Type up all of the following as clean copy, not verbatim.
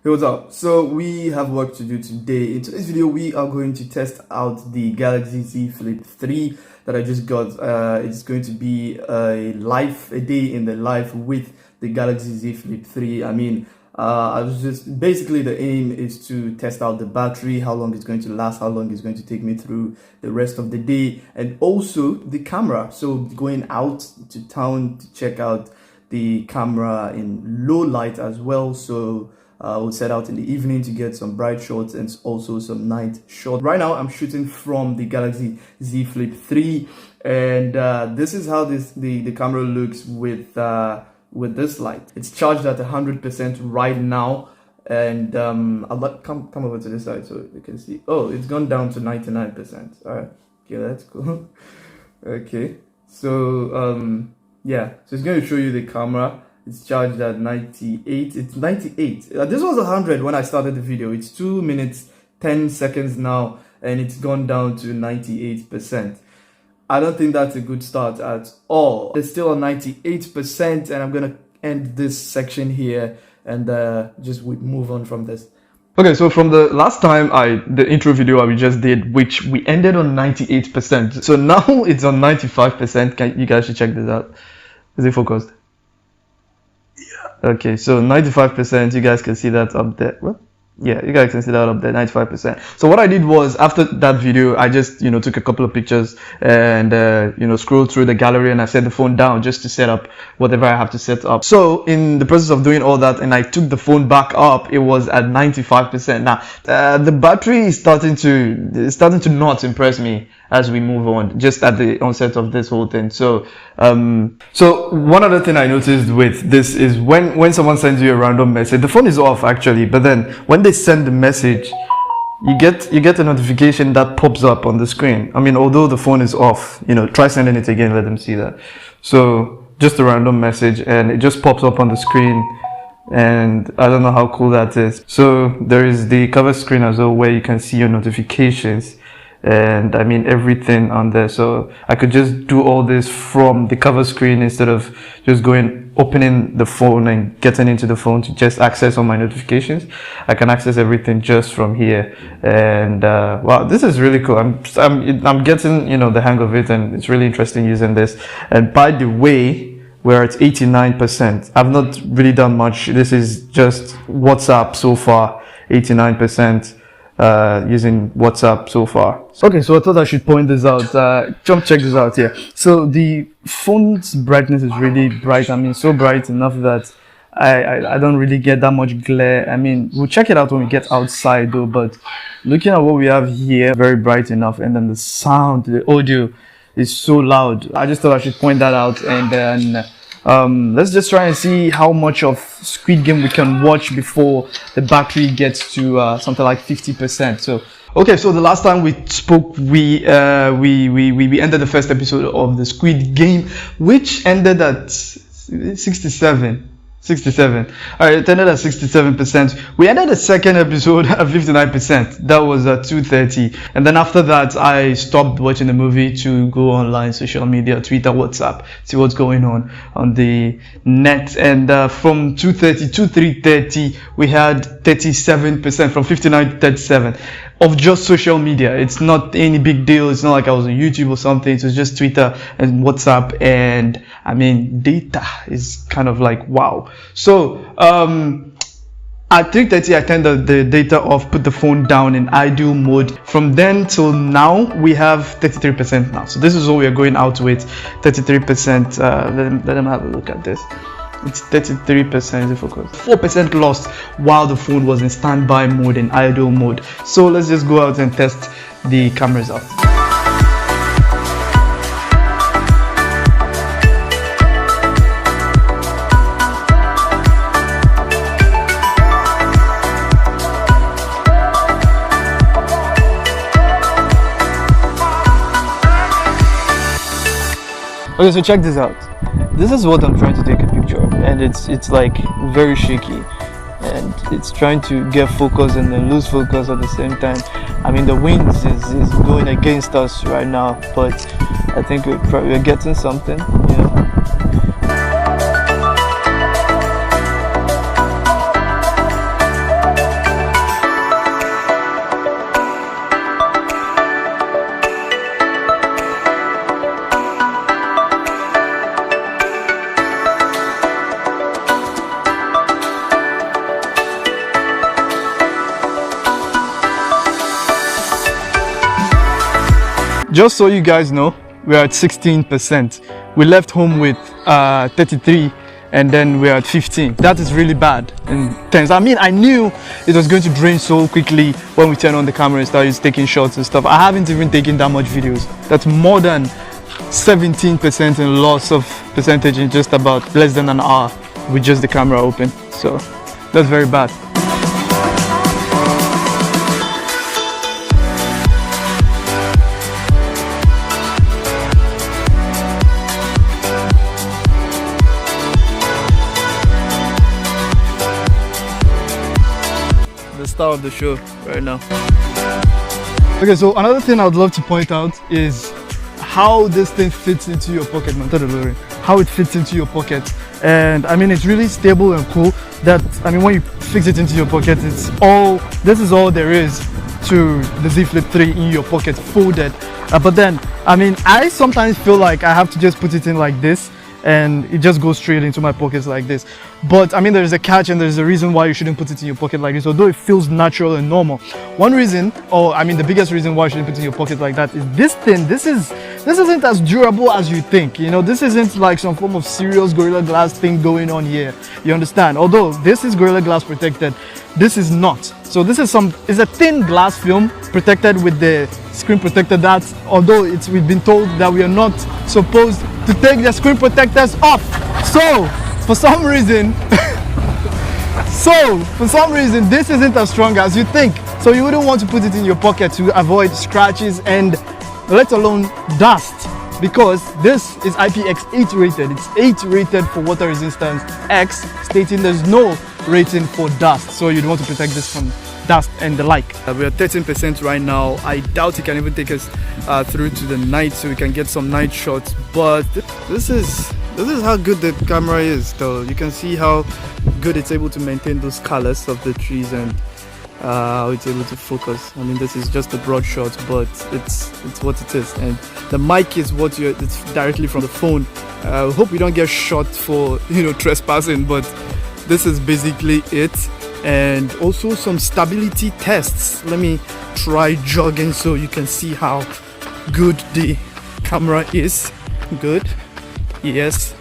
Hey, what's up? So we have work to do today. In today's video, we are going to test out the Galaxy Z Flip 3 that I just got. It's going to be a day in the life with the Galaxy Z Flip 3. I was just basically the aim is to test out the battery, how long it's going to last, how long it's going to take me through the rest of the day, and also the camera. So going out to town to check out the camera in low light as well. So we'll set out in the evening to get some bright shots and also some night shots. Right now I'm shooting from the Galaxy Z Flip 3, and this is how the camera looks with this light. It's charged at 100% right now, and I'll come over to this side so you can see. Oh, it's gone down to 99%. All right, okay, that's cool. Okay, so yeah, so it's going to show you the camera. It's charged at 98. It's 98. This was 100 when I started the video. It's 2 minutes 10 seconds now, and it's gone down to 98%. I don't think that's a good start at all. It's still on 98%, and I'm gonna end this section here and just move on from this. Okay, so from the last time the intro video we just did, which we ended on 98%. So now it's on 95%. You guys should check this out. Is it focused? Yeah. Okay, so 95%. You guys can see that up there. What? Yeah, you guys can see that up there, 95%. So what I did was, after that video, I just, took a couple of pictures and, scrolled through the gallery, and I set the phone down just to set up whatever I have to set up. So in the process of doing all that, and I took the phone back up, it was at 95%. Now, the battery is starting to not impress me as we move on, just at the onset of this whole thing. So one other thing I noticed with this is when someone sends you a random message, the phone is off actually, but then when they send the message, you get a notification that pops up on the screen. Although the phone is off, try sending it again, let them see that. So just a random message, and it just pops up on the screen, and I don't know how cool that is. So there is the cover screen as well, where you can see your notifications and everything on there. So I could just do all this from the cover screen instead of just opening the phone and getting into the phone to just access all my notifications. I can access everything just from here, and wow, this is really cool. I'm getting the hang of it, and it's really interesting using this. And by the way, we're at 89%. I've not really done much. This is just WhatsApp so far, 89%. Using WhatsApp so far. Okay, so I thought I should point this out. Check this out here. So the phone's brightness is really bright. So bright enough that I don't really get that much glare. We'll check it out when we get outside though, but looking at what we have here, very bright enough. And then the sound, the audio is so loud. I just thought I should point that out, and then let's just try and see how much of Squid Game we can watch before the battery gets to something like 50%. So okay, so the last time we spoke, we ended the first episode of the Squid Game, which ended at 67. All right, it ended at 67%. We ended the second episode at 59%. That was at 2:30, and then after that I stopped watching the movie to go online, social media, Twitter, WhatsApp, see what's going on the net. And from 2:30 to 3:30 we had 37%, from 59 to 37 of just social media. It's not any big deal. It's not like I was on YouTube or something. It was just Twitter and WhatsApp, and data is kind of like wow. So at 3:30 I turned the data off, put the phone down in idle mode. From then till now we have 33% now. So this is what we are going out with, 33%. Let them have a look at this. It's 33%. Focus. 4% lost while the phone was in standby mode, in idle mode. So let's just go out and test the cameras out. Okay, so check this out. This is what I'm trying to take a picture of, and it's like very shaky, and it's trying to get focus and then lose focus at the same time. The wind is going against us right now, but I think we're getting something, just so you guys know, we're at 16%. We left home with 33, and then we're at 15. That is really bad in terms. I mean, I knew it was going to drain so quickly when we turn on the camera and start taking shots and stuff. I haven't even taken that much videos. That's more than 17% in loss of percentage in just about less than an hour with just the camera open. So that's very bad. The star of the show right now. Okay, so another thing I would love to point out is how this thing fits into your pocket, how it fits into your pocket. And I mean, it's really stable and cool that, I mean, when you fix it into your pocket, this is all there is to the Z Flip 3 in your pocket, folded. But then, I mean, I sometimes feel like I have to just put it in like this, and it just goes straight into my pockets like this. But I mean, there's a catch and there's a reason why you shouldn't put it in your pocket like this, although it feels natural and normal. One reason, or I mean the biggest reason why you shouldn't put it in your pocket like that, is this thing. This isn't as durable as you think. You know, this isn't like some form of serious Gorilla Glass thing going on here. You understand? Although this is Gorilla Glass protected, this is not. So this is it's a thin glass film protected with the screen protector. That, although we've been told that we are not supposed to take the screen protectors off. So for some reason this isn't as strong as you think. So you wouldn't want to put it in your pocket to avoid scratches and let alone dust, because this is IPX8 rated. It's 8 rated for water resistance, X stating there's no rating for dust, so you'd want to protect this from dust and the like. We're at 13% right now. I doubt it can even take us through to the night, so we can get some night shots. But this is how good the camera is, though. You can see how good it's able to maintain those colors of the trees and how it's able to focus. I mean, this is just a broad shot, but it's what it is. And the mic is it's directly from the phone. I hope we don't get shot for, you know, trespassing, but this is basically it. And also some stability tests. Let me try jogging so you can see how good the camera is. Good, yes.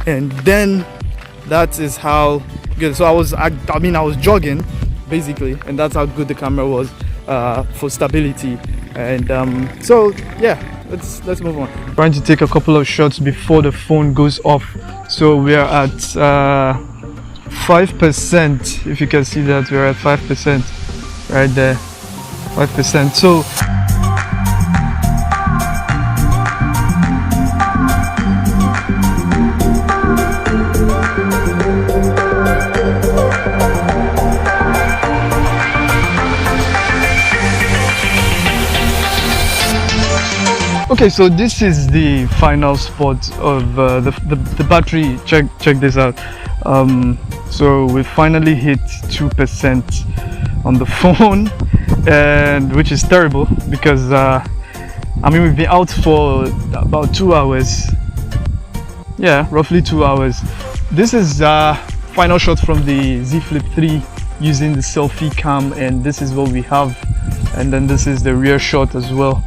And then that is how good. So I was jogging basically, and that's how good the camera was for stability. And so yeah, let's move on. Trying to take a couple of shots before the phone goes off. So we are at 5%. If you can see that, we're at 5% right there, 5%. So okay, so this is the final spot of the battery. Check this out. So we finally hit 2% on the phone, and which is terrible because I mean, we've been out for about 2 hours. Yeah, roughly 2 hours. This is final shot from the Z Flip 3 using the selfie cam, and this is what we have. And then this is the rear shot as well.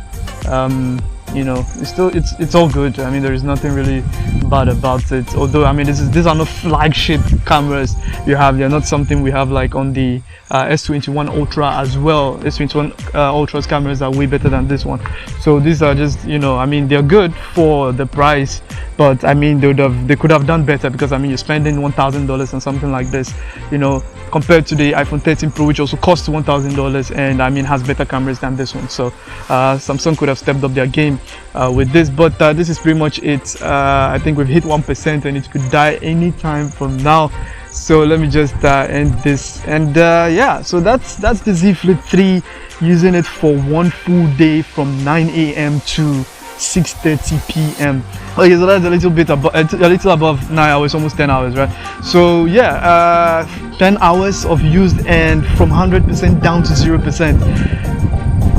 You know, it's all good. I mean, there is nothing really bad about it. Although, I mean, these are not flagship cameras you have. They're not something we have like on the S21 Ultra as well. S21 Ultra's cameras are way better than this one. So these are just, you know, I mean, they're good for the price, but I mean, they could have done better, because I mean, you're spending $1,000 on something like this, you know, compared to the iPhone 13 Pro, which also costs $1,000 and I mean has better cameras than this one. So Samsung could have stepped up their game with this, but this is pretty much it. I think we've hit 1% and it could die anytime from now. So let me just end this, and yeah, so that's the Z Flip 3, using it for one full day from 9 a.m. to 6:30 p.m. Okay, so that's a little above 9 hours, almost 10 hours, right? So yeah, 10 hours of use, and from 100% down to 0%.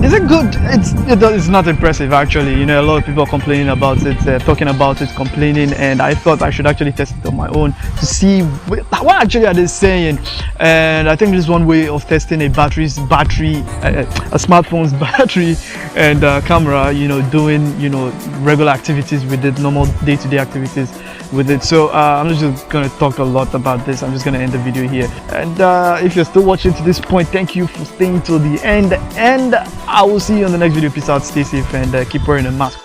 Is it good? It's not impressive actually. You know, a lot of people are complaining about it, talking about it, complaining, and I thought I should actually test it on my own to see what actually are they saying. And I think this is one way of testing a smartphone's battery and camera. You know, doing regular activities with it, normal day-to-day activities with it. So I'm just gonna talk a lot about this. I'm just gonna end the video here. And if you're still watching to this point, thank you for staying till the end. And I will see you on the next video. Peace out, stay safe, and keep wearing a mask.